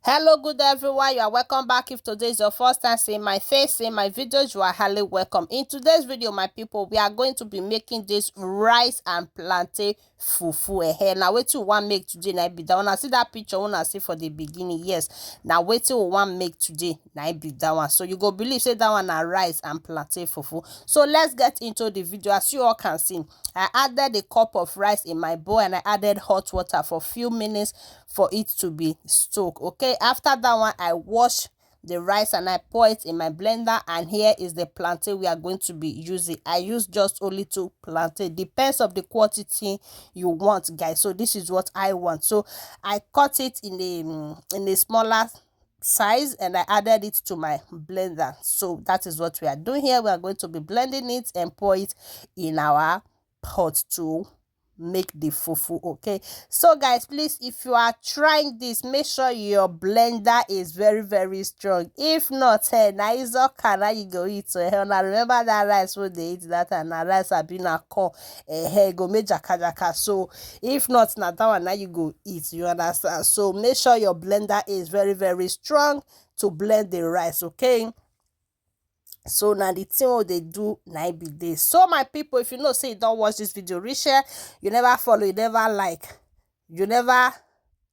Hello, good everyone. You are welcome back. If today is your first time seeing my face, seeing my videos, you are highly welcome. In today's video, my people, we are going to be making this rice and plantain fufu. Now, wait till one make today. Now, be that one. I see that picture when I see for the beginning. Yes. Now, wait till one make today. Now, be that one. So you go believe say that one are rice and plantain fufu. So let's get into the video. As you all can see, I added a cup of rice in my bowl and I added hot water for a few minutes for it to be soaked. Okay, after that one, I wash the rice and I pour it in my blender, and here is the plantain we are going to be using. I use just only 2 plantain, depends of the quantity you want, guys. So this is what I want, so I cut it in a smaller size and I added it to my blender. So that is what we are doing here. We are going to be blending it and pour it in our pot to make the fufu. Okay, so guys, please, if you are trying this, make sure your blender is very strong. If not, hey, now is okay, now you go eat. So hey, now remember that rice when they eat that, and that rice have been a corn, hey, go make jaka. So if not, now that one now you go eat, you understand? So make sure your blender is very strong to blend the rice. Okay, so now the thing what they do now be this. So my people, if you know say you don't watch this video, reshare, you never follow, you never like, you never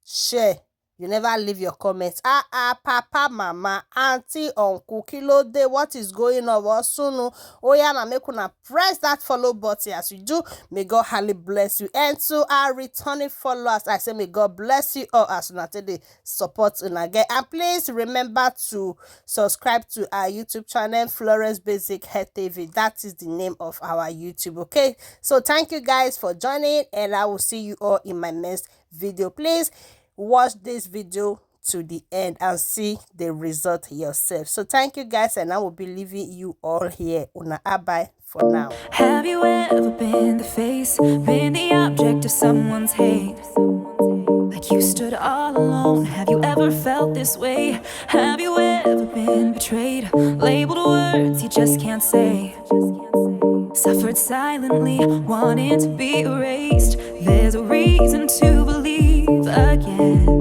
share, you never leave your comments. Papa, mama, auntie, uncle, kilo day, what is going on? Soon, oh yeah, now make una press that follow button. As you do, may God highly bless you. And to our returning followers, I say may God bless you all as una today support una again. And please remember to subscribe to our YouTube channel, Florence Basic Hair TV. That is the name of our YouTube. Okay, so thank you guys for joining, and I will see you all in my next video. Please watch this video to the end and see the result yourself. So thank you guys, and I will be leaving you all here. Una bye for now. Have you ever been the face, been the object of someone's hate? Like you stood all alone. Have you ever felt this way? Have you ever been betrayed, labeled words you just can't say, suffered silently, wanting to be erased? There's a reason to believe again.